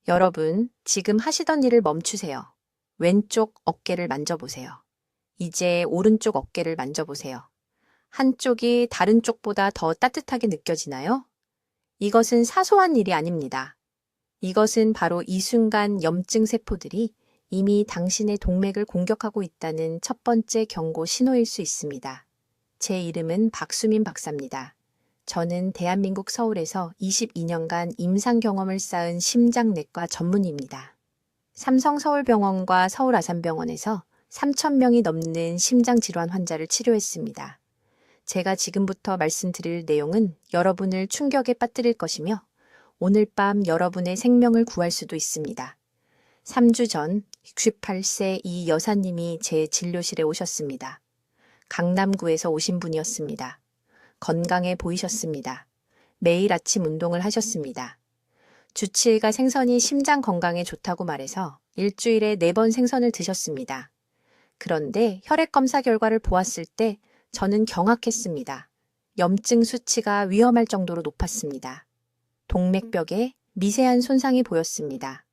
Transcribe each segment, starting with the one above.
여러분, 지금 하시던 일을 멈추세요. 왼쪽 어깨를 만져보세요. 이제 오른쪽 어깨를 만져보세요. 한쪽이 다른 쪽보다 더 따뜻하게 느껴지나요? 이것은 사소한 일이 아닙니다. 이것은 바로 이 순간 염증 세포들이 이미 당신의 동맥을 공격하고 있다는 첫 번째 경고 신호일 수 있습니다. 제 이름은 박수민 박사입니다. 저는 대한민국 서울에서 22년간 임상 경험을 쌓은 심장내과 전문의입니다. 삼성서울병원과 서울아산병원에서 3,000명이 넘는 심장질환 환자를 치료했습니다. 제가 지금부터 말씀드릴 내용은 여러분을 충격에 빠뜨릴 것이며 오늘 밤 여러분의 생명을 구할 수도 있습니다. 3주 전 68세 이 여사님이 제 진료실에 오셨습니다. 강남구에서 오신 분이었습니다. 건강해 보이셨습니다. 매일 아침 운동을 하셨습니다. 주치의가 생선이 심장 건강에 좋다고 말해서 일주일에 4번 생선을 드셨습니다. 그런데 혈액 검사 결과를 보았을 때 저는 경악했습니다. 염증 수치가 위험할 정도로 높았습니다. 동맥벽에 미세한 손상이 보였습니다.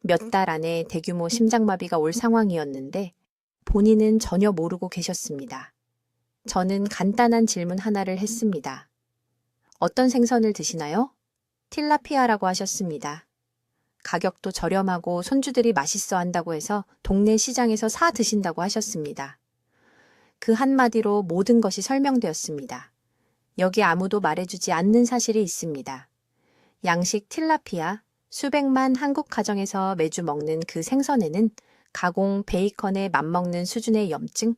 몇 달 안에 대규모 심장마비가 올 상황이었는데 본인은 전혀 모르고 계셨습니다. 저는 간단한 질문 하나를 했습니다. 어떤 생선을 드시나요? 틸라피아라고 하셨습니다. 가격도 저렴하고 손주들이 맛있어 한다고 해서 동네 시장에서 사 드신다고 하셨습니다. 그 한마디로 모든 것이 설명되었습니다. 여기 아무도 말해주지 않는 사실이 있습니다. 양식 틸라피아, 수백만 한국 가정에서 매주 먹는 그 생선에는 가공 베이컨에 맞먹는 수준의 염증,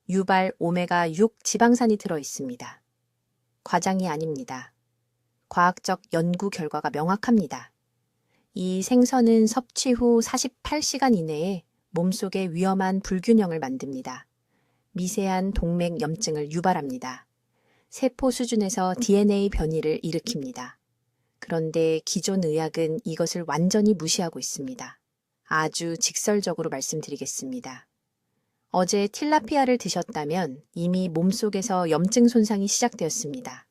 유발 오메가6 지방산이 들어 있습니다. 과장이 아닙니다. 과학적 연구 결과가 명확합니다. 이 생선은 섭취 후 48시간 이내에 몸속에 위험한 불균형을 만듭니다. 미세한 동맥 염증을 유발합니다. 세포 수준에서 DNA 변이를 일으킵니다. 그런데 기존 의학은 이것을 완전히 무시하고 있습니다. 아주 직설적으로 말씀드리겠습니다. 어제 틸라피아를 드셨다면 이미 몸속에서 염증 손상이 시작되었습니다.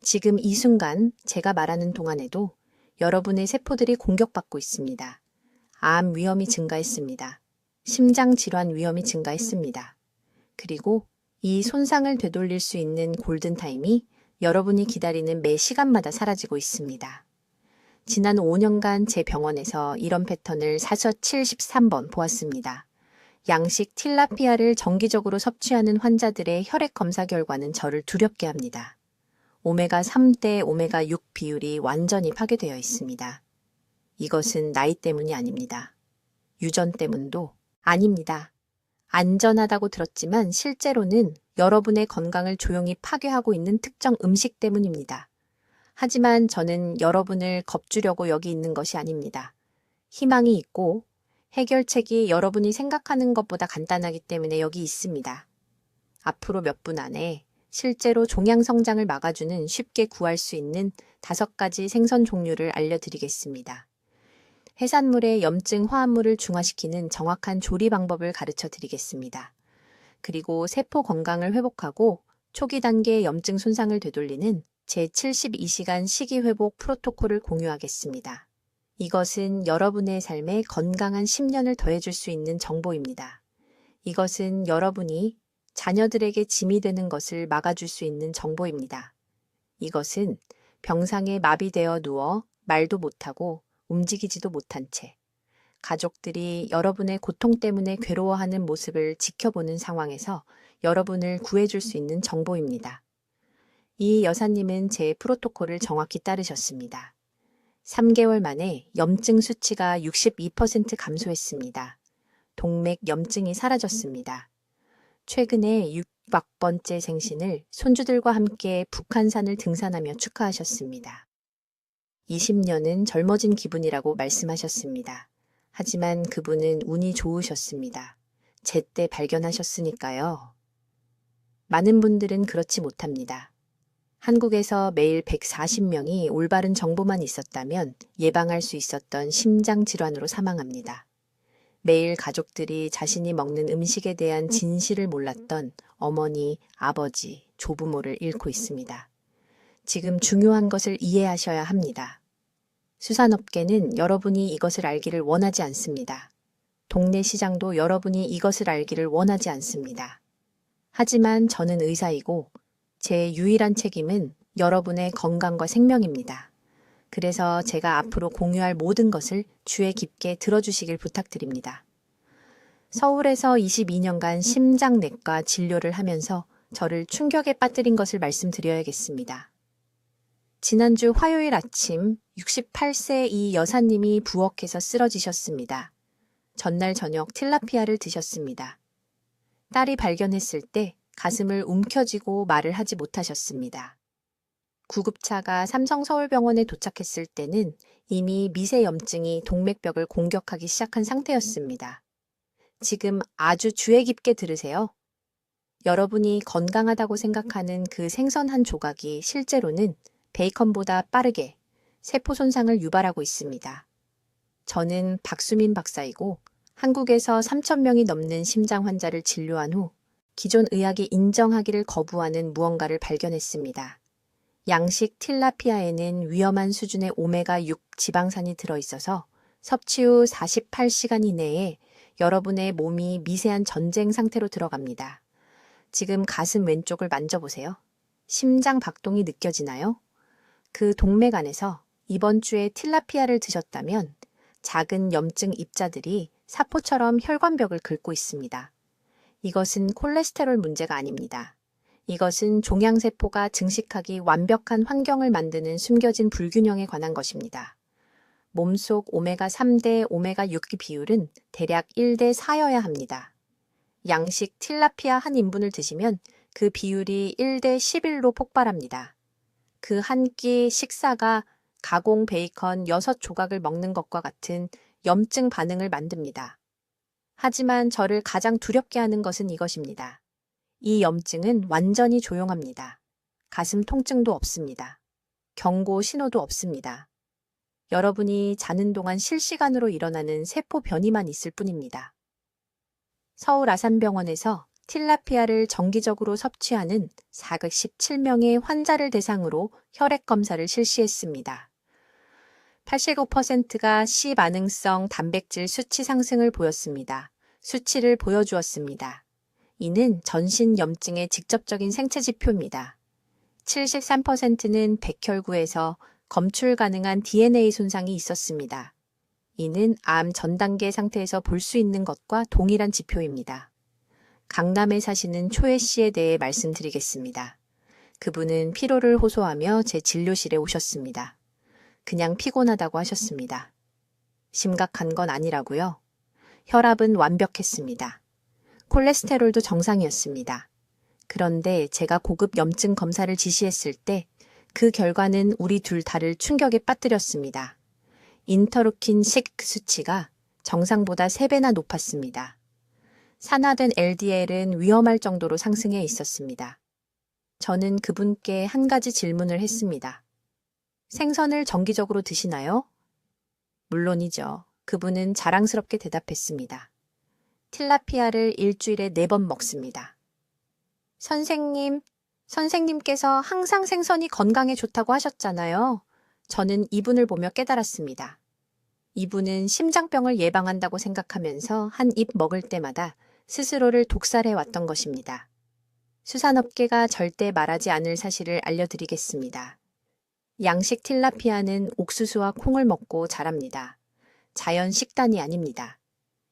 지금 이 순간 제가 말하는 동안에도 여러분의 세포들이 공격받고 있습니다. 암 위험이 증가했습니다. 심장 질환 위험이 증가했습니다. 그리고 이 손상을 되돌릴 수 있는 골든타임이 여러분이 기다리는 매 시간마다 사라지고 있습니다. 지난 5년간 제 병원에서 이런 패턴을 473번 보았습니다. 양식 틸라피아를 정기적으로 섭취하는 환자들의 혈액 검사 결과는 저를 두렵게 합니다. 오메가3 대 오메가6 비율이 완전히 파괴되어 있습니다. 이것은 나이 때문이 아닙니다. 유전 때문도 아닙니다. 안전하다고 들었지만 실제로는 여러분의 건강을 조용히 파괴하고 있는 특정 음식 때문입니다. 하지만 저는 여러분을 겁주려고 여기 있는 것이 아닙니다. 희망이 있고 해결책이 여러분이 생각하는 것보다 간단하기 때문에 여기 있습니다. 앞으로 몇 분 안에 실제로 종양 성장을 막아주는 쉽게 구할 수 있는 5가지 생선 종류를 알려드리겠습니다. 해산물의 염증 화합물을 중화시키는 정확한 조리 방법을 가르쳐 드리겠습니다. 그리고 세포 건강을 회복하고 초기 단계의 염증 손상을 되돌리는 제72시간 식이회복 프로토콜을 공유하겠습니다. 이것은 여러분의 삶에 건강한 10년을 더해줄 수 있는 정보입니다. 이것은 여러분이 자녀들에게 짐이 되는 것을 막아줄 수 있는 정보입니다. 이것은 병상에 마비되어 누워 말도 못하고 움직이지도 못한 채 가족들이 여러분의 고통 때문에 괴로워하는 모습을 지켜보는 상황에서 여러분을 구해줄 수 있는 정보입니다. 이 여사님은 제 프로토콜을 정확히 따르셨습니다. 3개월 만에 염증 수치가 62% 감소했습니다. 동맥 염증이 사라졌습니다. 최근에 600번째 생신을 손주들과 함께 북한산을 등산하며 축하하셨습니다. 20년은 젊어진 기분이라고 말씀하셨습니다. 하지만 그분은 운이 좋으셨습니다. 제때 발견하셨으니까요. 많은 분들은 그렇지 못합니다. 한국에서 매일 140명이 올바른 정보만 있었다면 예방할 수 있었던 심장 질환으로 사망합니다. 매일 가족들이 자신이 먹는 음식에 대한 진실을 몰랐던 어머니, 아버지, 조부모를 잃고 있습니다. 지금 중요한 것을 이해하셔야 합니다. 수산업계는 여러분이 이것을 알기를 원하지 않습니다. 동네 시장도 여러분이 이것을 알기를 원하지 않습니다. 하지만 저는 의사이고 제 유일한 책임은 여러분의 건강과 생명입니다. 그래서 제가 앞으로 공유할 모든 것을 주의 깊게 들어주시길 부탁드립니다. 서울에서 22년간 심장내과 진료를 하면서 저를 충격에 빠뜨린 것을 말씀드려야겠습니다. 지난주 화요일 아침 68세 이 여사님이 부엌에서 쓰러지셨습니다. 전날 저녁 틸라피아를 드셨습니다. 딸이 발견했을 때 가슴을 움켜쥐고 말을 하지 못하셨습니다. 구급차가 삼성서울병원에 도착했을 때는 이미 미세염증이 동맥벽을 공격하기 시작한 상태였습니다. 지금 아주 주의 깊게 들으세요. 여러분이 건강하다고 생각하는 그 생선 한 조각이 실제로는 베이컨보다 빠르게 세포 손상을 유발하고 있습니다. 저는 박수민 박사이고 한국에서 3,000명이 넘는 심장 환자를 진료한 후 기존 의학이 인정하기를 거부하는 무언가를 발견했습니다. 양식 틸라피아에는 위험한 수준의 오메가6 지방산이 들어있어서 섭취 후 48시간 이내에 여러분의 몸이 미세한 전쟁 상태로 들어갑니다. 지금 가슴 왼쪽을 만져보세요. 심장 박동이 느껴지나요? 그 동맥 안에서 이번 주에 틸라피아를 드셨다면 작은 염증 입자들이 사포처럼 혈관벽을 긁고 있습니다. 이것은 콜레스테롤 문제가 아닙니다. 이것은 종양세포가 증식하기 완벽한 환경을 만드는 숨겨진 불균형에 관한 것입니다. 몸속 오메가3 대 오메가6 비율은 대략 1대 4여야 합니다. 양식 틸라피아 한 인분을 드시면 그 비율이 1대 11로 폭발합니다. 그 한 끼 식사가 가공 베이컨 6조각을 먹는 것과 같은 염증 반응을 만듭니다. 하지만 저를 가장 두렵게 하는 것은 이것입니다. 이 염증은 완전히 조용합니다. 가슴 통증도 없습니다. 경고 신호도 없습니다. 여러분이 자는 동안 실시간으로 일어나는 세포 변이만 있을 뿐입니다. 서울 아산병원에서 틸라피아를 정기적으로 섭취하는 417명의 환자를 대상으로 혈액 검사를 실시했습니다. 89%가 C반응성 단백질 수치 상승을 보였습니다. 수치를 보여주었습니다. 이는 전신 염증의 직접적인 생체 지표입니다. 73%는 백혈구에서 검출 가능한 DNA 손상이 있었습니다. 이는 암 전 단계 상태에서 볼 수 있는 것과 동일한 지표입니다. 강남에 사시는 초혜 씨에 대해 말씀드리겠습니다. 그분은 피로를 호소하며 제 진료실에 오셨습니다. 그냥 피곤하다고 하셨습니다. 심각한 건 아니라고요? 혈압은 완벽했습니다. 콜레스테롤도 정상이었습니다. 그런데 제가 고급 염증 검사를 지시했을 때 그 결과는 우리 둘 다를 충격에 빠뜨렸습니다. 인터루킨6 수치가 정상보다 3배나 높았습니다. 산화된 LDL은 위험할 정도로 상승해 있었습니다. 저는 그분께 한 가지 질문을 했습니다. 생선을 정기적으로 드시나요? 물론이죠. 그분은 자랑스럽게 대답했습니다. 틸라피아를 일주일에 4번 먹습니다. 선생님께서 항상 생선이 건강에 좋다고 하셨잖아요. 저는 이분을 보며 깨달았습니다. 이분은 심장병을 예방한다고 생각하면서 한 입 먹을 때마다 스스로를 독살해 왔던 것입니다. 수산업계가 절대 말하지 않을 사실을 알려드리겠습니다. 양식 틸라피아는 옥수수와 콩을 먹고 자랍니다. 자연 식단이 아닙니다.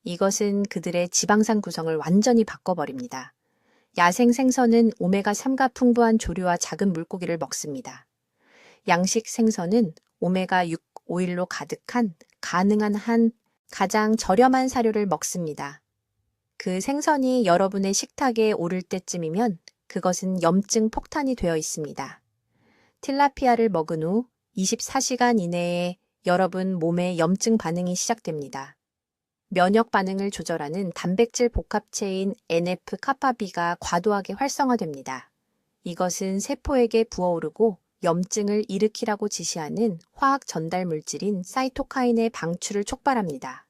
이것은 그들의 지방산 구성을 완전히 바꿔버립니다. 야생 생선은 오메가3가 풍부한 조류와 작은 물고기를 먹습니다. 양식 생선은 오메가6 오일로 가득한 가능한 한 가장 저렴한 사료를 먹습니다. 그 생선이 여러분의 식탁에 오를 때쯤이면 그것은 염증 폭탄이 되어 있습니다. 틸라피아를 먹은 후 24시간 이내에 여러분 몸에 염증 반응이 시작됩니다. 면역 반응을 조절하는 단백질 복합체인 NF-카파비가 과도하게 활성화됩니다. 이것은 세포에게 부어오르고 염증을 일으키라고 지시하는 화학 전달 물질인 사이토카인의 방출을 촉발합니다.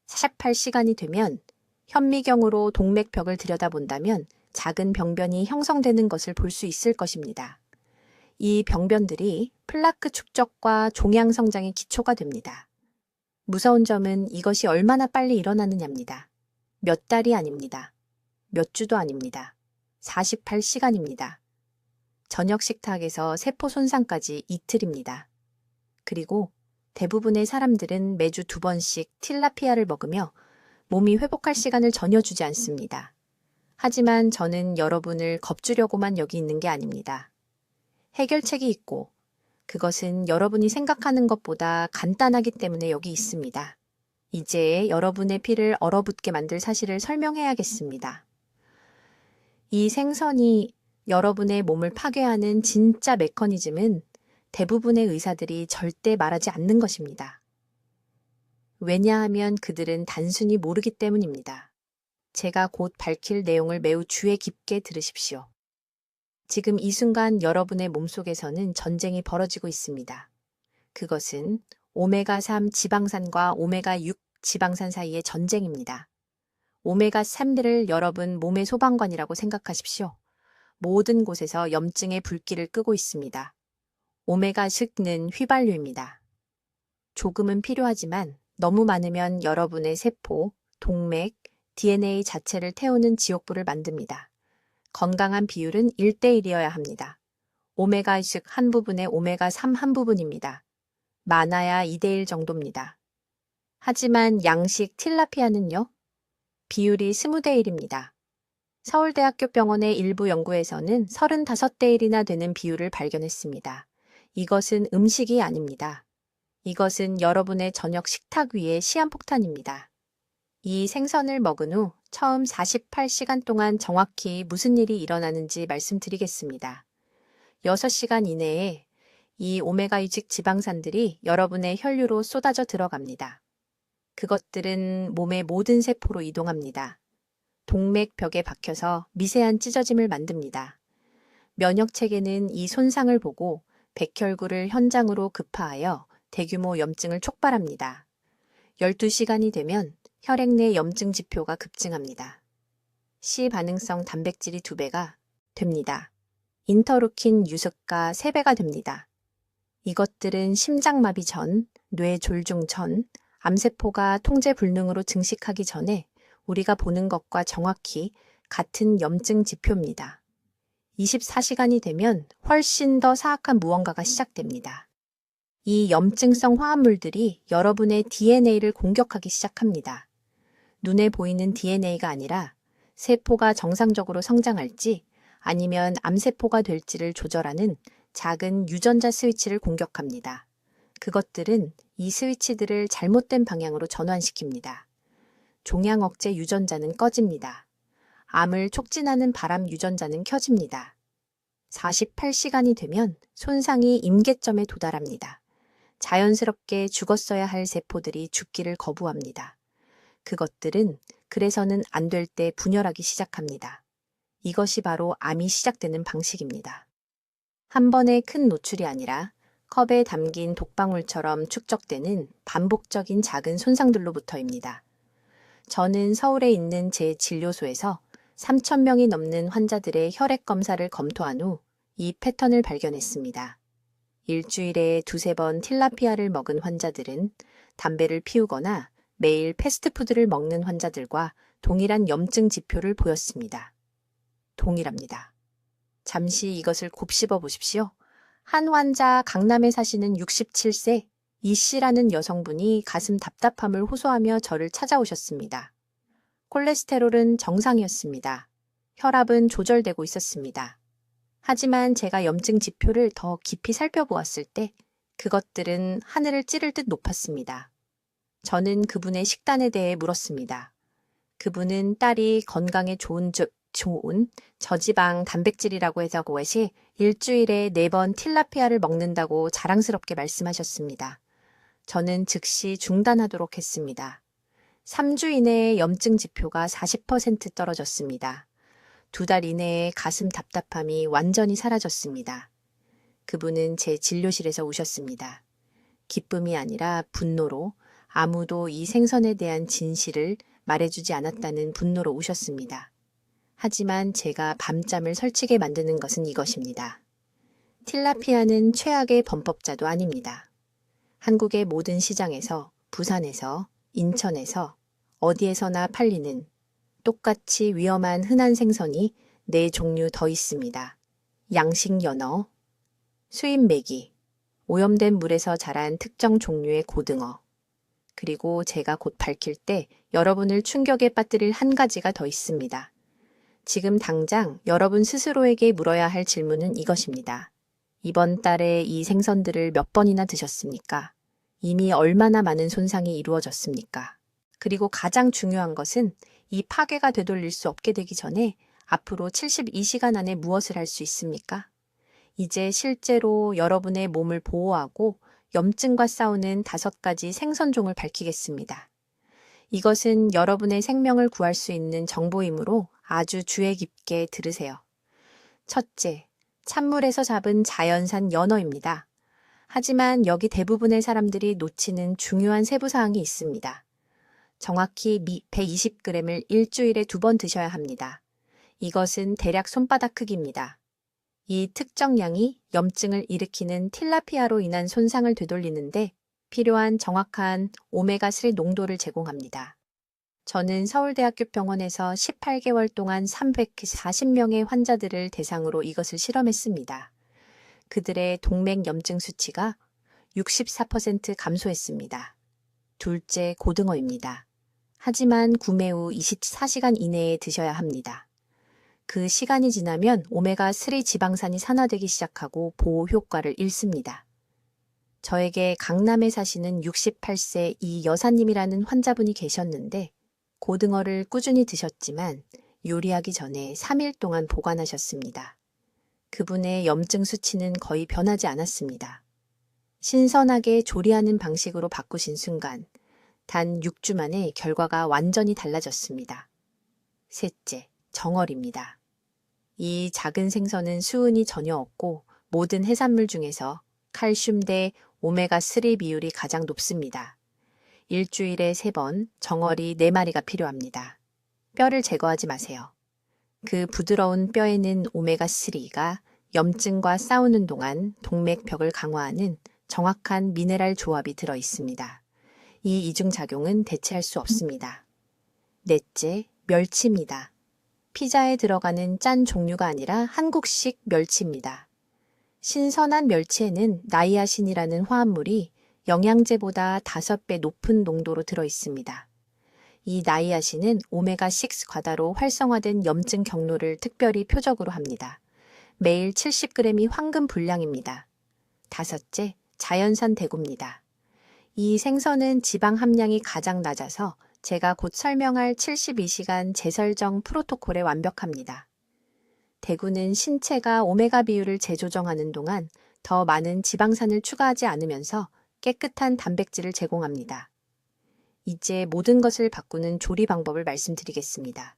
48시간이 되면 현미경으로 동맥벽을 들여다본다면 작은 병변이 형성되는 것을 볼 수 있을 것입니다. 이 병변들이 플라크 축적과 종양 성장의 기초가 됩니다. 무서운 점은 이것이 얼마나 빨리 일어나느냐입니다. 몇 달이 아닙니다. 몇 주도 아닙니다. 48시간입니다. 저녁 식탁에서 세포 손상까지 이틀입니다. 그리고 대부분의 사람들은 매주 2번씩 틸라피아를 먹으며 몸이 회복할 시간을 전혀 주지 않습니다. 하지만 저는 여러분을 겁주려고만 여기 있는 게 아닙니다. 해결책이 있고 그것은 여러분이 생각하는 것보다 간단하기 때문에 여기 있습니다. 이제 여러분의 피를 얼어붙게 만들 사실을 설명해야겠습니다. 이 생선이 여러분의 몸을 파괴하는 진짜 메커니즘은 대부분의 의사들이 절대 말하지 않는 것입니다. 왜냐하면 그들은 단순히 모르기 때문입니다. 제가 곧 밝힐 내용을 매우 주의 깊게 들으십시오. 지금 이 순간 여러분의 몸속에서는 전쟁이 벌어지고 있습니다. 그것은 오메가3 지방산과 오메가6 지방산 사이의 전쟁입니다. 오메가3들을 여러분 몸의 소방관이라고 생각하십시오. 모든 곳에서 염증의 불길을 끄고 있습니다. 오메가6는 휘발유입니다. 조금은 필요하지만 너무 많으면 여러분의 세포, 동맥, DNA 자체를 태우는 지옥불을 만듭니다. 건강한 비율은 1대1이어야 합니다. 오메가6 한 부분에 오메가3 한 부분입니다. 많아야 2대1 정도입니다. 하지만 양식 틸라피아는요? 비율이 20대1입니다. 서울대학교 병원의 일부 연구에서는 35대1이나 되는 비율을 발견했습니다. 이것은 음식이 아닙니다. 이것은 여러분의 저녁 식탁 위의 시한폭탄입니다. 이 생선을 먹은 후 처음 48시간 동안 정확히 무슨 일이 일어나는지 말씀드리겠습니다. 6시간 이내에 이 오메가6 지방산들이 여러분의 혈류로 쏟아져 들어갑니다. 그것들은 몸의 모든 세포로 이동합니다. 동맥벽에 박혀서 미세한 찢어짐을 만듭니다. 면역체계는 이 손상을 보고 백혈구를 현장으로 급파하여 대규모 염증을 촉발합니다. 12시간이 되면 혈액 내 염증 지표가 급증합니다. C 반응성 단백질이 2배가 됩니다. 인터루킨 유습가 3배가 됩니다. 이것들은 심장마비 전, 뇌졸중 전, 암세포가 통제 불능으로 증식하기 전에 우리가 보는 것과 정확히 같은 염증 지표입니다. 24시간이 되면 훨씬 더 사악한 무언가가 시작됩니다. 이 염증성 화합물들이 여러분의 DNA를 공격하기 시작합니다. 눈에 보이는 DNA가 아니라 세포가 정상적으로 성장할지 아니면 암세포가 될지를 조절하는 작은 유전자 스위치를 공격합니다. 그것들은 이 스위치들을 잘못된 방향으로 전환시킵니다. 종양 억제 유전자는 꺼집니다. 암을 촉진하는 바람 유전자는 켜집니다. 48시간이 되면 손상이 임계점에 도달합니다. 자연스럽게 죽었어야 할 세포들이 죽기를 거부합니다. 그것들은 그래서는 안 될 때 분열하기 시작합니다. 이것이 바로 암이 시작되는 방식입니다. 한 번의 큰 노출이 아니라 컵에 담긴 독방울처럼 축적되는 반복적인 작은 손상들로부터입니다. 저는 서울에 있는 제 진료소에서 3,000명이 넘는 환자들의 혈액 검사를 검토한 후 이 패턴을 발견했습니다. 일주일에 2~3번 틸라피아를 먹은 환자들은 담배를 피우거나 매일 패스트푸드를 먹는 환자들과 동일한 염증 지표를 보였습니다. 동일합니다. 잠시 이것을 곱씹어 보십시오. 한 환자 강남에 사시는 67세 이 씨라는 여성분이 가슴 답답함을 호소하며 저를 찾아오셨습니다. 콜레스테롤은 정상이었습니다. 혈압은 조절되고 있었습니다. 하지만 제가 염증 지표를 더 깊이 살펴보았을 때 그것들은 하늘을 찌를 듯 높았습니다. 저는 그분의 식단에 대해 물었습니다. 그분은 딸이 건강에 좋은 저지방 단백질이라고 해서 그것이 일주일에 4번 틸라피아를 먹는다고 자랑스럽게 말씀하셨습니다. 저는 즉시 중단하도록 했습니다. 3주 이내에 염증 지표가 40% 떨어졌습니다. 2달 이내에 가슴 답답함이 완전히 사라졌습니다. 그분은 제 진료실에서 우셨습니다. 기쁨이 아니라 분노로 아무도 이 생선에 대한 진실을 말해주지 않았다는 분노로 우셨습니다. 하지만 제가 밤잠을 설치게 만드는 것은 이것입니다. 틸라피아는 최악의 범법자도 아닙니다. 한국의 모든 시장에서, 부산에서, 인천에서, 어디에서나 팔리는 똑같이 위험한 흔한 생선이 4종류 더 있습니다. 양식 연어, 수입 메기, 오염된 물에서 자란 특정 종류의 고등어, 그리고 제가 곧 밝힐 때 여러분을 충격에 빠뜨릴 한 가지가 더 있습니다. 지금 당장 여러분 스스로에게 물어야 할 질문은 이것입니다. 이번 달에 이 생선들을 몇 번이나 드셨습니까? 이미 얼마나 많은 손상이 이루어졌습니까? 그리고 가장 중요한 것은 이 파괴가 되돌릴 수 없게 되기 전에 앞으로 72시간 안에 무엇을 할 수 있습니까? 이제 실제로 여러분의 몸을 보호하고 염증과 싸우는 5가지 생선종을 밝히겠습니다. 이것은 여러분의 생명을 구할 수 있는 정보이므로 아주 주의 깊게 들으세요. 첫째, 찬물에서 잡은 자연산 연어입니다. 하지만 여기 대부분의 사람들이 놓치는 중요한 세부사항이 있습니다. 정확히 120g을 일주일에 2번 드셔야 합니다. 이것은 대략 손바닥 크기입니다. 이 특정 양이 염증을 일으키는 틸라피아로 인한 손상을 되돌리는데 필요한 정확한 오메가3 농도를 제공합니다. 저는 서울대학교 병원에서 18개월 동안 340명의 환자들을 대상으로 이것을 실험했습니다. 그들의 동맥 염증 수치가 64% 감소했습니다. 둘째, 고등어입니다. 하지만 구매 후 24시간 이내에 드셔야 합니다. 그 시간이 지나면 오메가3 지방산이 산화되기 시작하고 보호 효과를 잃습니다. 저에게 강남에 사시는 68세 이 여사님이라는 환자분이 계셨는데 고등어를 꾸준히 드셨지만 요리하기 전에 3일 동안 보관하셨습니다. 그분의 염증 수치는 거의 변하지 않았습니다. 신선하게 조리하는 방식으로 바꾸신 순간 단 6주 만에 결과가 완전히 달라졌습니다. 셋째, 정어리입니다. 이 작은 생선은 수은이 전혀 없고 모든 해산물 중에서 칼슘 대 오메가3 비율이 가장 높습니다. 일주일에 3번 정어리 4마리가 필요합니다. 뼈를 제거하지 마세요. 그 부드러운 뼈에는 오메가3가 염증과 싸우는 동안 동맥벽을 강화하는 정확한 미네랄 조합이 들어 있습니다. 이 이중작용은 대체할 수 없습니다. 넷째, 멸치입니다. 피자에 들어가는 짠 종류가 아니라 한국식 멸치입니다. 신선한 멸치에는 나이아신이라는 화합물이 영양제보다 5배 높은 농도로 들어 있습니다. 이 나이아신은 오메가6 과다로 활성화된 염증 경로를 특별히 표적으로 합니다. 매일 70g이 황금 분량입니다. 다섯째, 자연산 대구입니다. 이 생선은 지방 함량이 가장 낮아서 제가 곧 설명할 72시간 재설정 프로토콜에 완벽합니다. 대구는 신체가 오메가 비율을 재조정하는 동안 더 많은 지방산을 추가하지 않으면서 깨끗한 단백질을 제공합니다. 이제 모든 것을 바꾸는 조리 방법을 말씀드리겠습니다.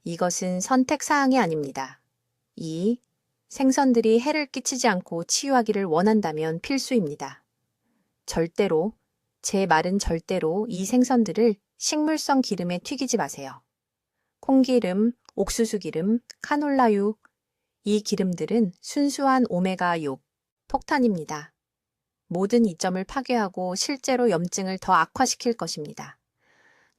이것은 선택사항이 아닙니다. 2. 생선들이 해를 끼치지 않고 치유하기를 원한다면 필수입니다. 절대로, 제 말은 절대로 이 생선들을 식물성 기름에 튀기지 마세요. 콩기름, 옥수수 기름, 카놀라유, 이 기름들은 순수한 오메가6, 폭탄입니다. 모든 이점을 파괴하고 실제로 염증을 더 악화시킬 것입니다.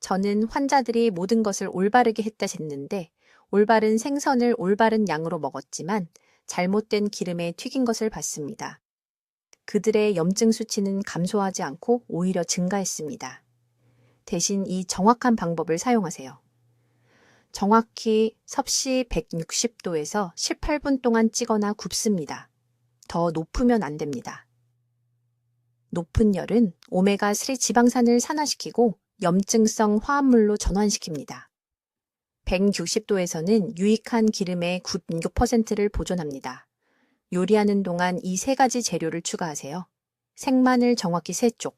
저는 환자들이 모든 것을 올바르게 했다 했는데 올바른 생선을 올바른 양으로 먹었지만 잘못된 기름에 튀긴 것을 봤습니다. 그들의 염증 수치는 감소하지 않고 오히려 증가했습니다. 대신 이 정확한 방법을 사용하세요. 정확히 섭씨 160도에서 18분 동안 찌거나 굽습니다. 더 높으면 안 됩니다. 높은 열은 오메가3 지방산을 산화시키고 염증성 화합물로 전환시킵니다. 160도에서는 유익한 기름의 96%를 보존합니다. 요리하는 동안 이 3가지 재료를 추가하세요. 생마늘 정확히 3쪽,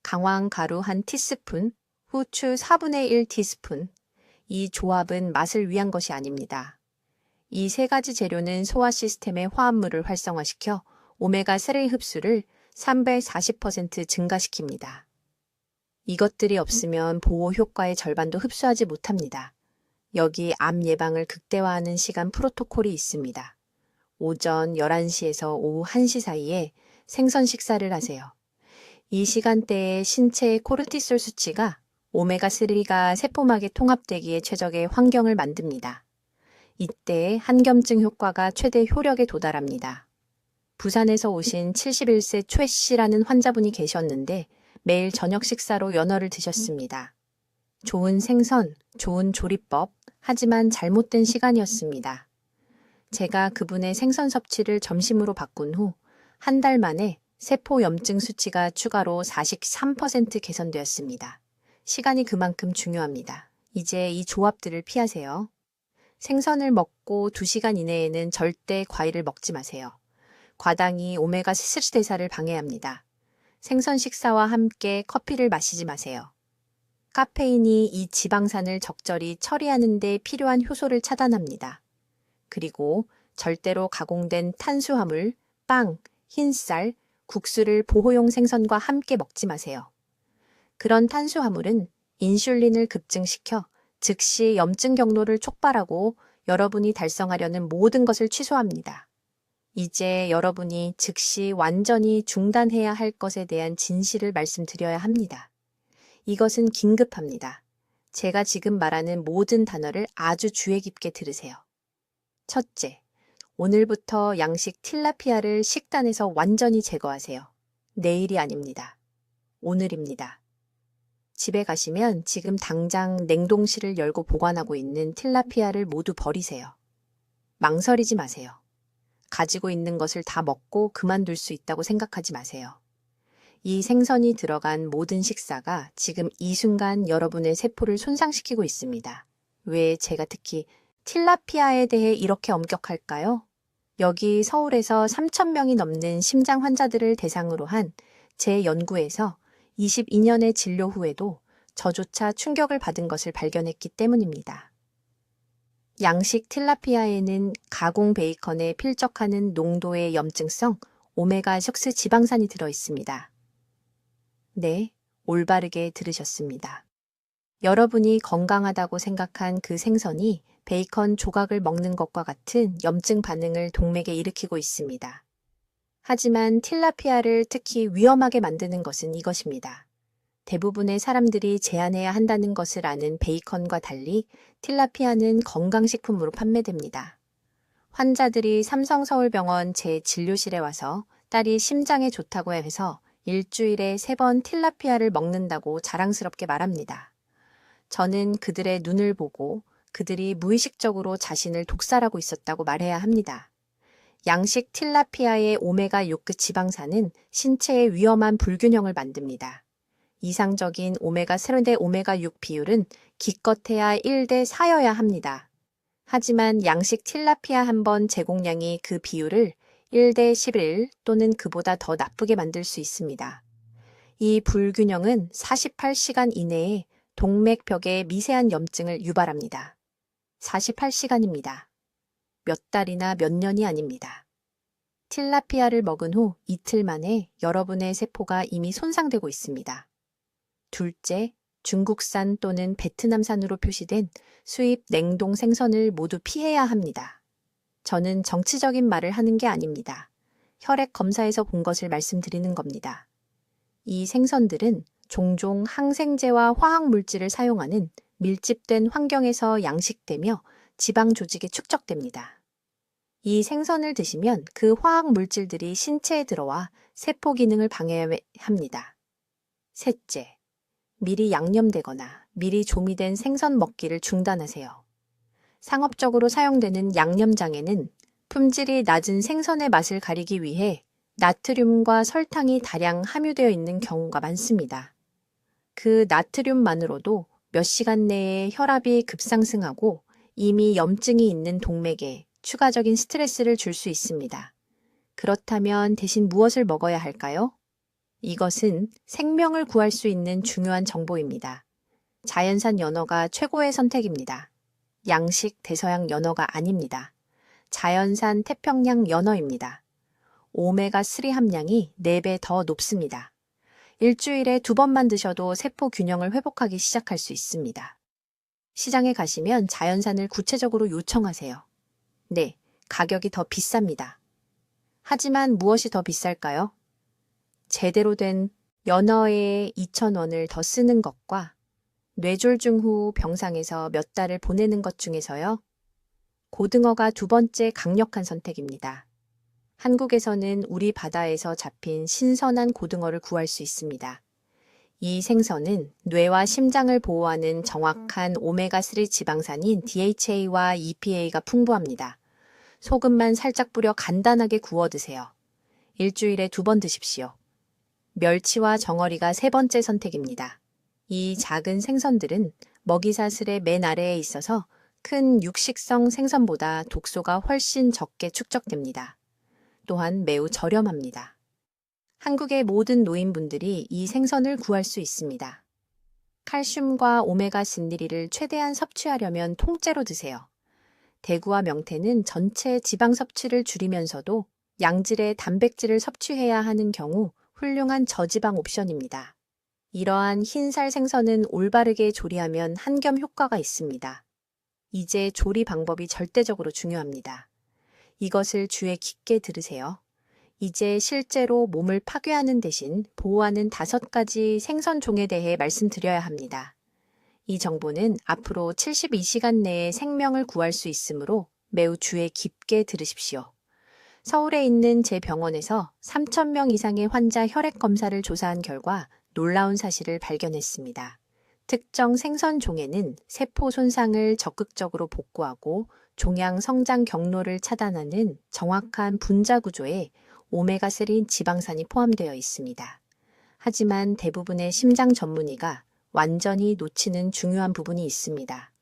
강황 가루 1티스푼, 후추 4분의 1 티스푼. 이 조합은 맛을 위한 것이 아닙니다. 이 3가지 재료는 소화 시스템의 화합물을 활성화시켜 오메가3 흡수를 340% 증가시킵니다. 이것들이 없으면 보호 효과의 절반도 흡수하지 못합니다. 여기 암 예방을 극대화하는 시간 프로토콜이 있습니다. 오전 11시에서 오후 1시 사이에 생선 식사를 하세요. 이 시간대에 신체의 코르티솔 수치가 오메가3가 세포막에 통합되기에 최적의 환경을 만듭니다. 이때 한겸증 효과가 최대 효력에 도달합니다. 부산에서 오신 71세 최 씨라는 환자분이 계셨는데 매일 저녁 식사로 연어를 드셨습니다. 좋은 생선, 좋은 조리법, 하지만 잘못된 시간이었습니다. 제가 그분의 생선 섭취를 점심으로 바꾼 후 한 달 만에 세포 염증 수치가 추가로 43% 개선되었습니다. 시간이 그만큼 중요합니다. 이제 이 조합들을 피하세요. 생선을 먹고 2시간 이내에는 절대 과일을 먹지 마세요. 과당이 오메가3 대사를 방해합니다. 생선 식사와 함께 커피를 마시지 마세요. 카페인이 이 지방산을 적절히 처리하는 데 필요한 효소를 차단합니다. 그리고 절대로 가공된 탄수화물, 빵, 흰쌀, 국수를 보호용 생선과 함께 먹지 마세요. 그런 탄수화물은 인슐린을 급증시켜 즉시 염증 경로를 촉발하고 여러분이 달성하려는 모든 것을 취소합니다. 이제 여러분이 즉시 완전히 중단해야 할 것에 대한 진실을 말씀드려야 합니다. 이것은 긴급합니다. 제가 지금 말하는 모든 단어를 아주 주의 깊게 들으세요. 첫째, 오늘부터 양식 틸라피아를 식단에서 완전히 제거하세요. 내일이 아닙니다. 오늘입니다. 집에 가시면 지금 당장 냉동실을 열고 보관하고 있는 틸라피아를 모두 버리세요. 망설이지 마세요. 가지고 있는 것을 다 먹고 그만둘 수 있다고 생각하지 마세요. 이 생선이 들어간 모든 식사가 지금 이 순간 여러분의 세포를 손상시키고 있습니다. 왜 제가 특히 틸라피아에 대해 이렇게 엄격할까요? 여기 서울에서 3,000명이 넘는 심장 환자들을 대상으로 한 제 연구에서 22년의 진료 후에도 저조차 충격을 받은 것을 발견했기 때문입니다. 양식 틸라피아에는 가공 베이컨에 필적하는 농도의 염증성 오메가6 지방산이 들어 있습니다. 네, 올바르게 들으셨습니다. 여러분이 건강하다고 생각한 그 생선이 베이컨 조각을 먹는 것과 같은 염증 반응을 동맥에 일으키고 있습니다. 하지만 틸라피아를 특히 위험하게 만드는 것은 이것입니다. 대부분의 사람들이 제한해야 한다는 것을 아는 베이컨과 달리 틸라피아는 건강식품으로 판매됩니다. 환자들이 삼성서울병원 제 진료실에 와서 딸이 심장에 좋다고 해서 일주일에 3번 틸라피아를 먹는다고 자랑스럽게 말합니다. 저는 그들의 눈을 보고 그들이 무의식적으로 자신을 독살하고 있었다고 말해야 합니다. 양식 틸라피아의 오메가6 지방산은 신체에 위험한 불균형을 만듭니다. 이상적인 오메가3 대 오메가6 비율은 기껏해야 1대 4여야 합니다. 하지만 양식 틸라피아 한 번 제공량이 그 비율을 1대 11 또는 그보다 더 나쁘게 만들 수 있습니다. 이 불균형은 48시간 이내에 동맥벽에 미세한 염증을 유발합니다. 48시간입니다. 몇 달이나 몇 년이 아닙니다. 틸라피아를 먹은 후 이틀 만에 여러분의 세포가 이미 손상되고 있습니다. 둘째, 중국산 또는 베트남산으로 표시된 수입 냉동 생선을 모두 피해야 합니다. 저는 정치적인 말을 하는 게 아닙니다. 혈액 검사에서 본 것을 말씀드리는 겁니다. 이 생선들은 종종 항생제와 화학물질을 사용하는 밀집된 환경에서 양식되며 지방 조직에 축적됩니다. 이 생선을 드시면 그 화학물질들이 신체에 들어와 세포 기능을 방해합니다. 셋째, 미리 양념되거나 미리 조미된 생선 먹기를 중단하세요. 상업적으로 사용되는 양념장에는 품질이 낮은 생선의 맛을 가리기 위해 나트륨과 설탕이 다량 함유되어 있는 경우가 많습니다. 그 나트륨만으로도 몇 시간 내에 혈압이 급상승하고 이미 염증이 있는 동맥에 추가적인 스트레스를 줄 수 있습니다. 그렇다면 대신 무엇을 먹어야 할까요? 이것은 생명을 구할 수 있는 중요한 정보입니다. 자연산 연어가 최고의 선택입니다. 양식 대서양 연어가 아닙니다. 자연산 태평양 연어입니다. 오메가3 함량이 4배 더 높습니다. 일주일에 2번만 드셔도 세포 균형을 회복하기 시작할 수 있습니다. 시장에 가시면 자연산을 구체적으로 요청하세요. 네, 가격이 더 비쌉니다. 하지만 무엇이 더 비쌀까요? 제대로 된 연어에 2,000원을 더 쓰는 것과 뇌졸중 후 병상에서 몇 달을 보내는 것 중에서요. 고등어가 두 번째 강력한 선택입니다. 한국에서는 우리 바다에서 잡힌 신선한 고등어를 구할 수 있습니다. 이 생선은 뇌와 심장을 보호하는 정확한 오메가3 지방산인 DHA와 EPA가 풍부합니다. 소금만 살짝 뿌려 간단하게 구워 드세요. 일주일에 2번 드십시오. 멸치와 정어리가 세 번째 선택입니다. 이 작은 생선들은 먹이사슬의 맨 아래에 있어서 큰 육식성 생선보다 독소가 훨씬 적게 축적됩니다. 또한 매우 저렴합니다. 한국의 모든 노인분들이 이 생선을 구할 수 있습니다. 칼슘과 오메가 신리를 최대한 섭취하려면 통째로 드세요. 대구와 명태는 전체 지방 섭취를 줄이면서도 양질의 단백질을 섭취해야 하는 경우 훌륭한 저지방 옵션입니다. 이러한 흰살 생선은 올바르게 조리하면 한겸 효과가 있습니다. 이제 조리 방법이 절대적으로 중요합니다. 이것을 주에 깊게 들으세요. 이제 실제로 몸을 파괴하는 대신 보호하는 5가지 생선종에 대해 말씀드려야 합니다. 이 정보는 앞으로 72시간 내에 생명을 구할 수 있으므로 매우 주의 깊게 들으십시오. 서울에 있는 제 병원에서 3,000명 이상의 환자 혈액 검사를 조사한 결과 놀라운 사실을 발견했습니다. 특정 생선 종에는 세포 손상을 적극적으로 복구하고 종양 성장 경로를 차단하는 정확한 분자 구조에 오메가3 지방산이 포함되어 있습니다. 하지만 대부분의 심장 전문의가 완전히 놓치는 중요한 부분이 있습니다.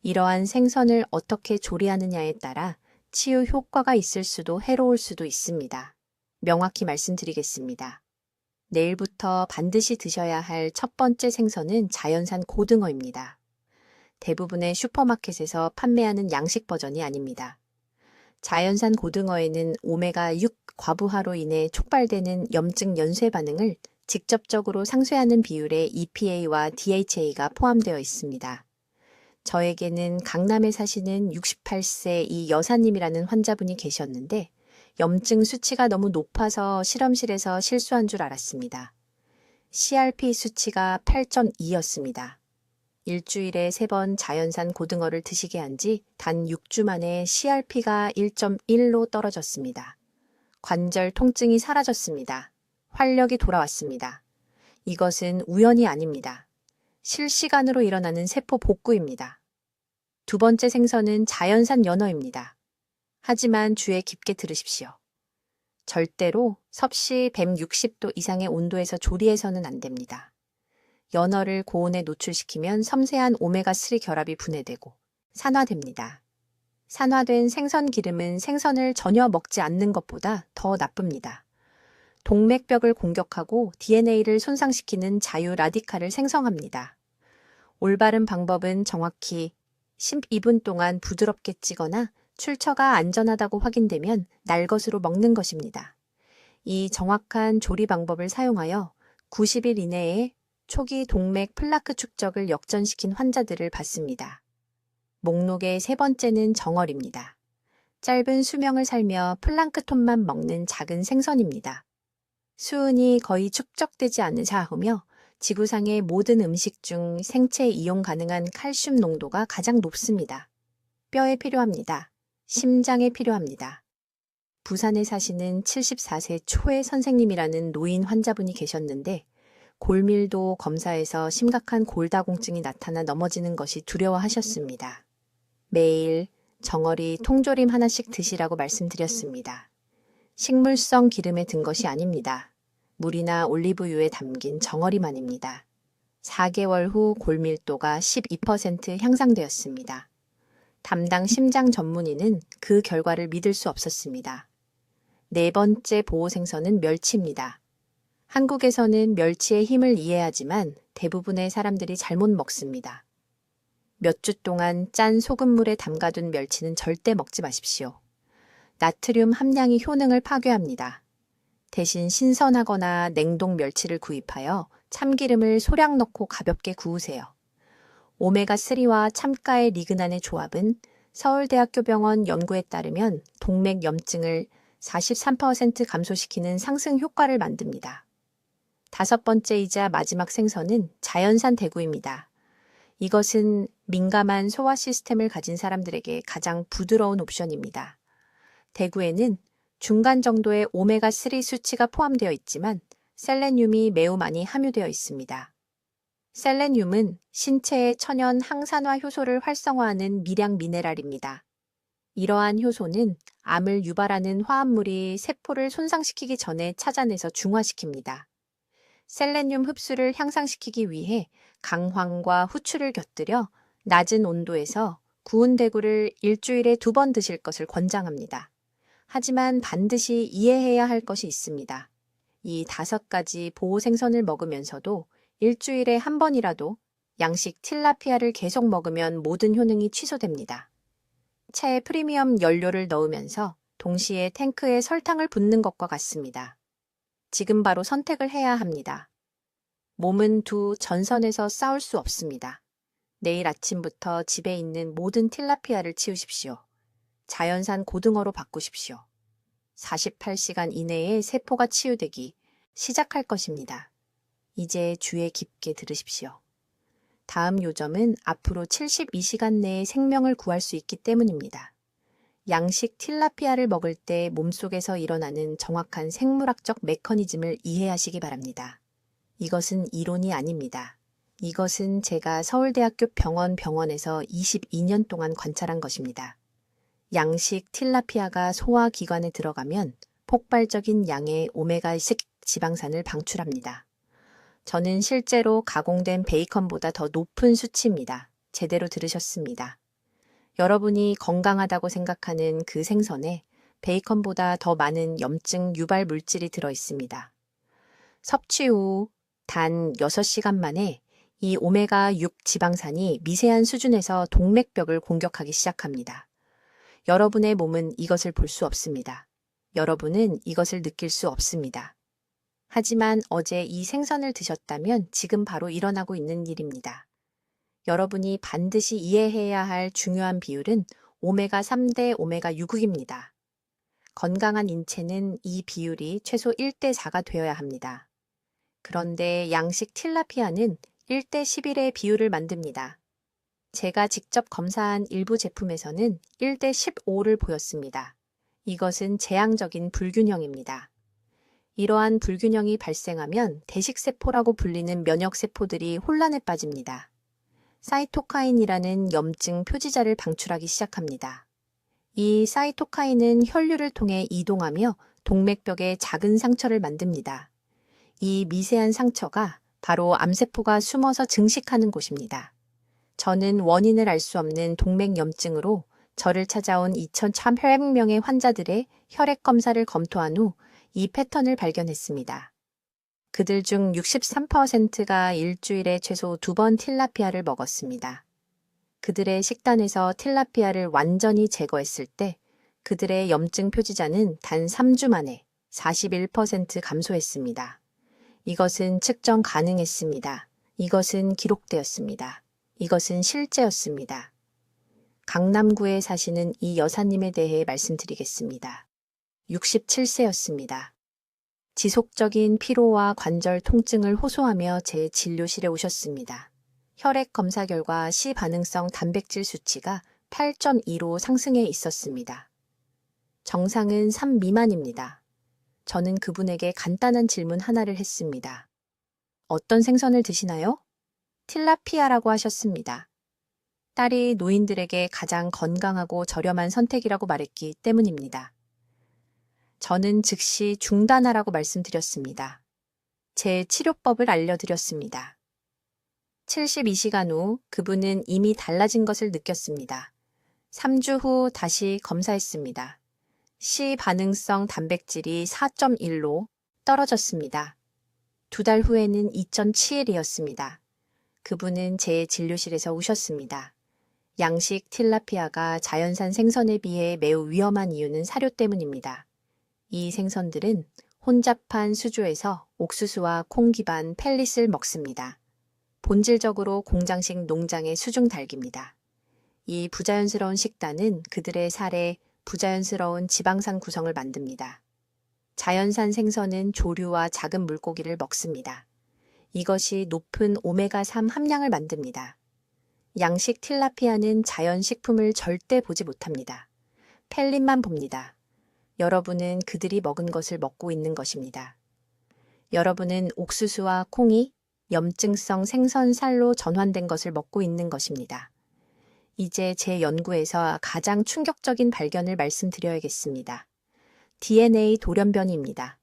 이러한 생선을 어떻게 조리하느냐에 따라 치유 효과가 있을 수도 해로울 수도 있습니다. 명확히 말씀드리겠습니다. 내일부터 반드시 드셔야 할 첫 번째 생선은 자연산 고등어입니다. 대부분의 슈퍼마켓에서 판매하는 양식 버전이 아닙니다. 자연산 고등어에는 오메가6 과부하로 인해 촉발되는 염증 연쇄 반응을 직접적으로 상쇄하는 비율의 EPA와 DHA가 포함되어 있습니다. 저에게는 강남에 사시는 68세 이 여사님이라는 환자분이 계셨는데 염증 수치가 너무 높아서 실험실에서 실수한 줄 알았습니다. CRP 수치가 8.2였습니다. 일주일에 3번 자연산 고등어를 드시게 한 지 단 6주 만에 CRP가 1.1로 떨어졌습니다. 관절 통증이 사라졌습니다. 활력이 돌아왔습니다. 이것은 우연이 아닙니다. 실시간으로 일어나는 세포 복구입니다. 두 번째 생선은 자연산 연어입니다. 하지만 주의 깊게 들으십시오. 절대로 섭씨 160도 이상의 온도에서 조리해서는 안 됩니다. 연어를 고온에 노출시키면 섬세한 오메가3 결합이 분해되고 산화됩니다. 산화된 생선 기름은 생선을 전혀 먹지 않는 것보다 더 나쁩니다. 동맥벽을 공격하고 DNA를 손상시키는 자유 라디칼을 생성합니다. 올바른 방법은 정확히 12분 동안 부드럽게 찌거나 출처가 안전하다고 확인되면 날것으로 먹는 것입니다. 이 정확한 조리 방법을 사용하여 90일 이내에 초기 동맥 플라크 축적을 역전시킨 환자들을 봤습니다. 목록의 세 번째는 정어리입니다. 짧은 수명을 살며 플랑크톤만 먹는 작은 생선입니다. 수은이 거의 축적되지 않는 사후며 지구상의 모든 음식 중 생체 이용 가능한 칼슘 농도가 가장 높습니다. 뼈에 필요합니다. 심장에 필요합니다. 부산에 사시는 74세 초의 선생님이라는 노인 환자분이 계셨는데 골밀도 검사에서 심각한 골다공증이 나타나 넘어지는 것이 두려워하셨습니다. 매일 정어리 통조림 하나씩 드시라고 말씀드렸습니다. 식물성 기름에 든 것이 아닙니다. 물이나 올리브유에 담긴 정어리만입니다. 4개월 후 골밀도가 12% 향상되었습니다. 담당 심장 전문의는 그 결과를 믿을 수 없었습니다. 네 번째 보호생선은 멸치입니다. 한국에서는 멸치의 힘을 이해하지만 대부분의 사람들이 잘못 먹습니다. 몇 주 동안 짠 소금물에 담가둔 멸치는 절대 먹지 마십시오. 나트륨 함량이 효능을 파괴합니다. 대신 신선하거나 냉동 멸치를 구입하여 참기름을 소량 넣고 가볍게 구우세요. 오메가3와 참가의 리그난의 조합은 서울대학교 병원 연구에 따르면 동맥염증을 43% 감소시키는 상승 효과를 만듭니다. 다섯 번째이자 마지막 생선은 자연산 대구입니다. 이것은 민감한 소화 시스템을 가진 사람들에게 가장 부드러운 옵션입니다. 대구에는 중간 정도의 오메가3 수치가 포함되어 있지만 셀레늄이 매우 많이 함유되어 있습니다. 셀레늄은 신체의 천연 항산화 효소를 활성화하는 미량 미네랄입니다. 이러한 효소는 암을 유발하는 화합물이 세포를 손상시키기 전에 찾아내서 중화시킵니다. 셀레늄 흡수를 향상시키기 위해 강황과 후추를 곁들여 낮은 온도에서 구운 대구를 일주일에 2번 드실 것을 권장합니다. 하지만 반드시 이해해야 할 것이 있습니다. 이 5가지 보호 생선을 먹으면서도 일주일에 한 번이라도 양식 틸라피아를 계속 먹으면 모든 효능이 취소됩니다. 차에 프리미엄 연료를 넣으면서 동시에 탱크에 설탕을 붓는 것과 같습니다. 지금 바로 선택을 해야 합니다. 몸은 두 전선에서 싸울 수 없습니다. 내일 아침부터 집에 있는 모든 틸라피아를 치우십시오. 자연산 고등어로 바꾸십시오. 48시간 이내에 세포가 치유되기 시작할 것입니다. 이제 주의 깊게 들으십시오. 다음 요점은 앞으로 72시간 내에 생명을 구할 수 있기 때문입니다. 양식 틸라피아를 먹을 때 몸속에서 일어나는 정확한 생물학적 메커니즘을 이해하시기 바랍니다. 이것은 이론이 아닙니다. 이것은 제가 서울대학교 병원에서 22년 동안 관찰한 것입니다. 양식 틸라피아가 소화기관에 들어가면 폭발적인 양의 오메가6 지방산을 방출합니다. 저는 실제로 가공된 베이컨보다 더 높은 수치입니다. 제대로 들으셨습니다. 여러분이 건강하다고 생각하는 그 생선에 베이컨보다 더 많은 염증 유발 물질이 들어 있습니다. 섭취 후 단 6시간 만에 이 오메가6 지방산이 미세한 수준에서 동맥벽을 공격하기 시작합니다. 여러분의 몸은 이것을 볼 수 없습니다. 여러분은 이것을 느낄 수 없습니다. 하지만 어제 이 생선을 드셨다면 지금 바로 일어나고 있는 일입니다. 여러분이 반드시 이해해야 할 중요한 비율은 오메가3 대 오메가6입니다. 건강한 인체는 이 비율이 최소 1대4가 되어야 합니다. 그런데 양식 틸라피아는 1대11의 비율을 만듭니다. 제가 직접 검사한 일부 제품에서는 1대15를 보였습니다. 이것은 재앙적인 불균형입니다. 이러한 불균형이 발생하면 대식세포라고 불리는 면역세포들이 혼란에 빠집니다. 사이토카인이라는 염증 표지자를 방출하기 시작합니다. 이 사이토카인은 혈류를 통해 이동하며 동맥벽에 작은 상처를 만듭니다. 이 미세한 상처가 바로 암세포가 숨어서 증식하는 곳입니다. 저는 원인을 알 수 없는 동맥염증으로 저를 찾아온 2,800명의 환자들의 혈액 검사를 검토한 후 이 패턴을 발견했습니다. 그들 중 63%가 일주일에 최소 2번 틸라피아를 먹었습니다. 그들의 식단에서 틸라피아를 완전히 제거했을 때 그들의 염증 표지자는 단 3주 만에 41% 감소했습니다. 이것은 측정 가능했습니다. 이것은 기록되었습니다. 이것은 실제였습니다. 강남구에 사시는 이 여사님에 대해 말씀드리겠습니다. 67세였습니다. 지속적인 피로와 관절 통증을 호소하며 제 진료실에 오셨습니다. 혈액 검사 결과 C 반응성 단백질 수치가 8.2로 상승해 있었습니다. 정상은 3 미만입니다. 저는 그분에게 간단한 질문 하나를 했습니다. 어떤 생선을 드시나요? 틸라피아라고 하셨습니다. 딸이 노인들에게 가장 건강하고 저렴한 선택이라고 말했기 때문입니다. 저는 즉시 중단하라고 말씀드렸습니다. 제 치료법을 알려드렸습니다. 72시간 후 그분은 이미 달라진 것을 느꼈습니다. 3주 후 다시 검사했습니다. C 반응성 단백질이 4.1로 떨어졌습니다. 2달 후에는 2.7이었습니다. 그분은 제 진료실에서 우셨습니다. 양식 틸라피아가 자연산 생선에 비해 매우 위험한 이유는 사료 때문입니다. 이 생선들은 혼잡한 수조에서 옥수수와 콩 기반 펠릿을 먹습니다. 본질적으로 공장식 농장의 수중 닭입니다. 이 부자연스러운 식단은 그들의 살에 부자연스러운 지방산 구성을 만듭니다. 자연산 생선은 조류와 작은 물고기를 먹습니다. 이것이 높은 오메가3 함량을 만듭니다. 양식 틸라피아는 자연식품을 절대 보지 못합니다. 펠린만 봅니다. 여러분은 그들이 먹은 것을 먹고 있는 것입니다. 여러분은 옥수수와 콩이 염증성 생선살로 전환된 것을 먹고 있는 것입니다. 이제 제 연구에서 가장 충격적인 발견을 말씀드려야겠습니다. DNA 돌연변이입니다.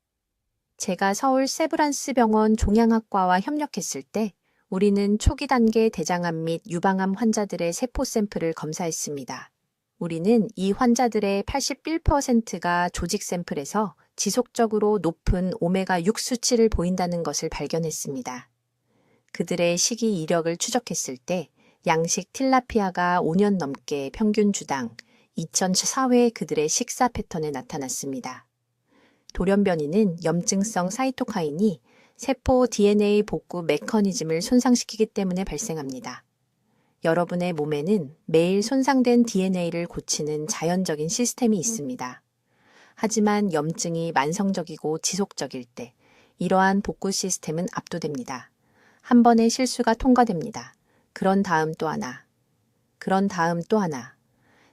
제가 서울 세브란스 병원 종양학과와 협력했을 때 우리는 초기 단계 대장암 및 유방암 환자들의 세포 샘플을 검사했습니다. 우리는 이 환자들의 81%가 조직 샘플에서 지속적으로 높은 오메가6 수치를 보인다는 것을 발견했습니다. 그들의 식이 이력을 추적했을 때 양식 틸라피아가 5년 넘게 평균 주당 2004회 그들의 식사 패턴에 나타났습니다. 돌연변이는 염증성 사이토카인이 세포 DNA 복구 메커니즘을 손상시키기 때문에 발생합니다. 여러분의 몸에는 매일 손상된 DNA를 고치는 자연적인 시스템이 있습니다. 하지만 염증이 만성적이고 지속적일 때 이러한 복구 시스템은 압도됩니다. 한 번의 실수가 통과됩니다. 그런 다음 또 하나. 그런 다음 또 하나.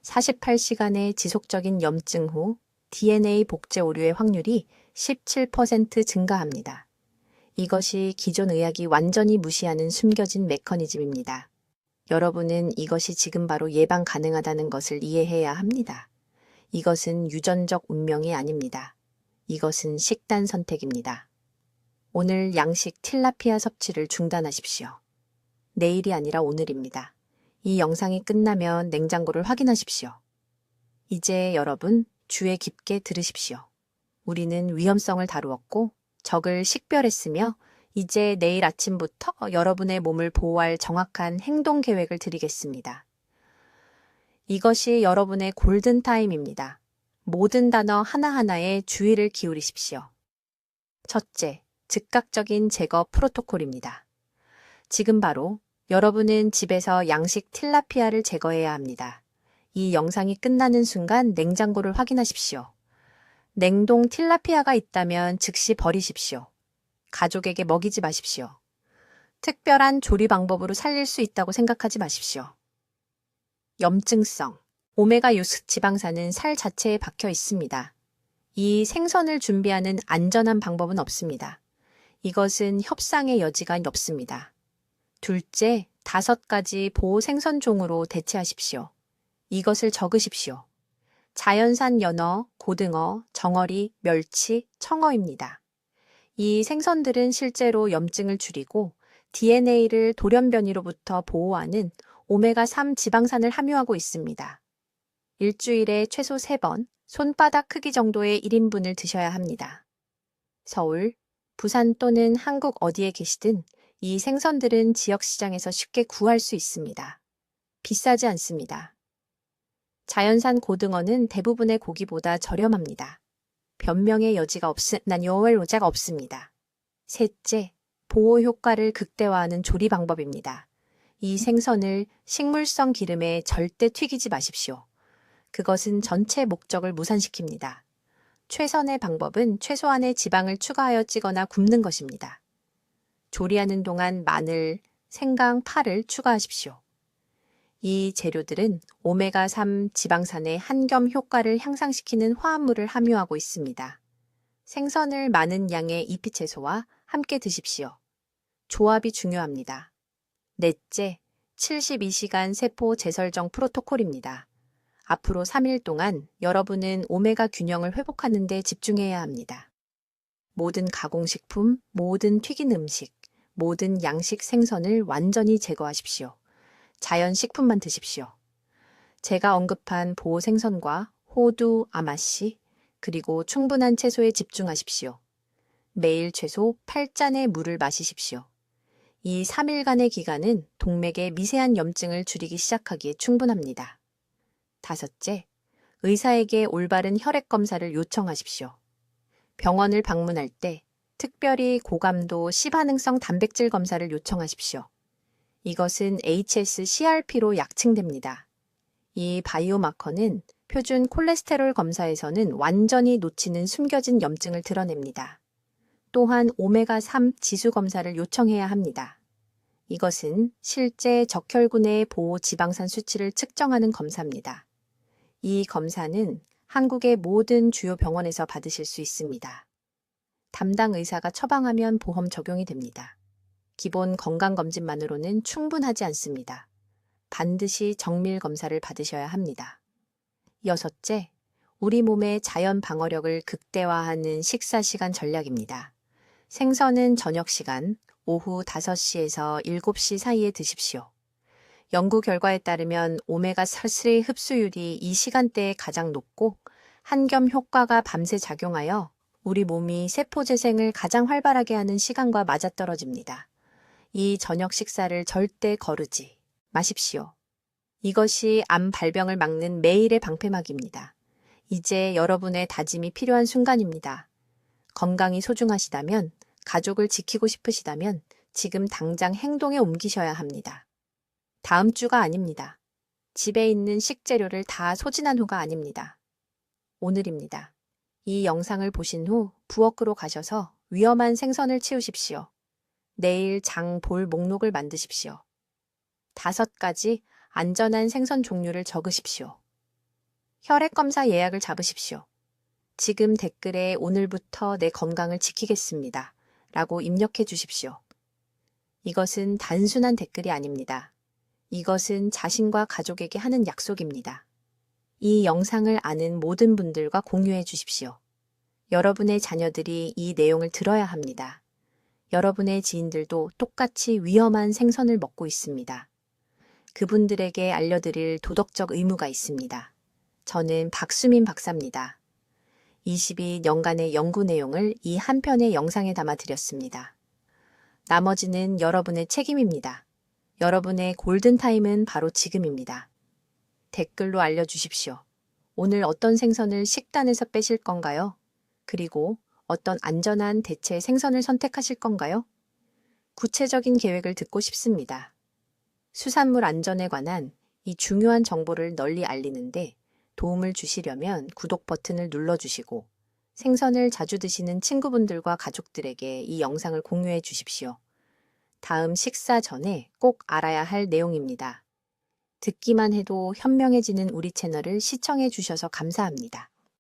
48시간의 지속적인 염증 후 DNA 복제 오류의 확률이 17% 증가합니다. 이것이 기존 의학이 완전히 무시하는 숨겨진 메커니즘입니다. 여러분은 이것이 지금 바로 예방 가능하다는 것을 이해해야 합니다. 이것은 유전적 운명이 아닙니다. 이것은 식단 선택입니다. 오늘 양식 틸라피아 섭취를 중단하십시오. 내일이 아니라 오늘입니다. 이 영상이 끝나면 냉장고를 확인하십시오. 이제 여러분, 주의 깊게 들으십시오. 우리는 위험성을 다루었고 적을 식별했으며 이제 내일 아침부터 여러분의 몸을 보호할 정확한 행동 계획을 드리겠습니다. 이것이 여러분의 골든타임입니다. 모든 단어 하나하나에 주의를 기울이십시오. 첫째, 즉각적인 제거 프로토콜입니다. 지금 바로 여러분은 집에서 양식 틸라피아를 제거해야 합니다. 이 영상이 끝나는 순간 냉장고를 확인하십시오. 냉동 틸라피아가 있다면 즉시 버리십시오. 가족에게 먹이지 마십시오. 특별한 조리 방법으로 살릴 수 있다고 생각하지 마십시오. 염증성. 오메가6 지방산은 살 자체에 박혀 있습니다. 이 생선을 준비하는 안전한 방법은 없습니다. 이것은 협상의 여지가 없습니다. 둘째, 5가지 보호 생선종으로 대체하십시오. 이것을 적으십시오. 자연산 연어, 고등어, 정어리, 멸치, 청어입니다. 이 생선들은 실제로 염증을 줄이고 DNA를 돌연변이로부터 보호하는 오메가3 지방산을 함유하고 있습니다. 일주일에 최소 3번, 손바닥 크기 정도의 1인분을 드셔야 합니다. 서울, 부산 또는 한국 어디에 계시든 이 생선들은 지역 시장에서 쉽게 구할 수 있습니다. 비싸지 않습니다. 자연산 고등어는 대부분의 고기보다 저렴합니다. 변명의 여지가 없습니다. 셋째, 보호 효과를 극대화하는 조리 방법입니다. 이 생선을 식물성 기름에 절대 튀기지 마십시오. 그것은 전체 목적을 무산시킵니다. 최선의 방법은 최소한의 지방을 추가하여 찌거나 굽는 것입니다. 조리하는 동안 마늘, 생강, 파를 추가하십시오. 이 재료들은 오메가3 지방산의 한겸 효과를 향상시키는 화합물을 함유하고 있습니다. 생선을 많은 양의 잎채소와 함께 드십시오. 조합이 중요합니다. 넷째, 72시간 세포 재설정 프로토콜입니다. 앞으로 3일 동안 여러분은 오메가 균형을 회복하는 데 집중해야 합니다. 모든 가공식품, 모든 튀긴 음식, 모든 양식 생선을 완전히 제거하십시오. 자연 식품만 드십시오. 제가 언급한 보호 생선과 호두, 아마씨, 그리고 충분한 채소에 집중하십시오. 매일 최소 8잔의 물을 마시십시오. 이 3일간의 기간은 동맥의 미세한 염증을 줄이기 시작하기에 충분합니다. 다섯째, 의사에게 올바른 혈액 검사를 요청하십시오. 병원을 방문할 때 특별히 고감도 C반응성 단백질 검사를 요청하십시오. 이것은 HSCRP로 약칭됩니다. 이 바이오마커는 표준 콜레스테롤 검사에서는 완전히 놓치는 숨겨진 염증을 드러냅니다. 또한 오메가3 지수 검사를 요청해야 합니다. 이것은 실제 적혈구내의 보호 지방산 수치를 측정하는 검사입니다. 이 검사는 한국의 모든 주요 병원에서 받으실 수 있습니다. 담당 의사가 처방하면 보험 적용이 됩니다. 기본 건강검진만으로는 충분하지 않습니다. 반드시 정밀 검사를 받으셔야 합니다. 여섯째, 우리 몸의 자연 방어력을 극대화하는 식사 시간 전략입니다. 생선은 저녁 시간, 오후 5시에서 7시 사이에 드십시오. 연구 결과에 따르면 오메가3 흡수율이 이 시간대에 가장 높고 한겸 효과가 밤새 작용하여 우리 몸이 세포 재생을 가장 활발하게 하는 시간과 맞아떨어집니다. 이 저녁 식사를 절대 거르지 마십시오. 이것이 암 발병을 막는 매일의 방패막입니다. 이제 여러분의 다짐이 필요한 순간입니다. 건강이 소중하시다면, 가족을 지키고 싶으시다면 지금 당장 행동에 옮기셔야 합니다. 다음 주가 아닙니다. 집에 있는 식재료를 다 소진한 후가 아닙니다. 오늘입니다. 이 영상을 보신 후 부엌으로 가셔서 위험한 생선을 치우십시오. 내일 장 볼 목록을 만드십시오. 5가지 안전한 생선 종류를 적으십시오. 혈액검사 예약을 잡으십시오. 지금 댓글에 오늘부터 내 건강을 지키겠습니다. 라고 입력해 주십시오. 이것은 단순한 댓글이 아닙니다. 이것은 자신과 가족에게 하는 약속입니다. 이 영상을 아는 모든 분들과 공유해 주십시오. 여러분의 자녀들이 이 내용을 들어야 합니다. 여러분의 지인들도 똑같이 위험한 생선을 먹고 있습니다. 그분들에게 알려드릴 도덕적 의무가 있습니다. 저는 박수민 박사입니다. 22년간의 연구 내용을 이 한 편의 영상에 담아 드렸습니다. 나머지는 여러분의 책임입니다. 여러분의 골든타임은 바로 지금입니다. 댓글로 알려주십시오. 오늘 어떤 생선을 식단에서 빼실 건가요? 그리고 어떤 안전한 대체 생선을 선택하실 건가요? 구체적인 계획을 듣고 싶습니다. 수산물 안전에 관한 이 중요한 정보를 널리 알리는데 도움을 주시려면 구독 버튼을 눌러주시고 생선을 자주 드시는 친구분들과 가족들에게 이 영상을 공유해 주십시오. 다음 식사 전에 꼭 알아야 할 내용입니다. 듣기만 해도 현명해지는 우리 채널을 시청해 주셔서 감사합니다.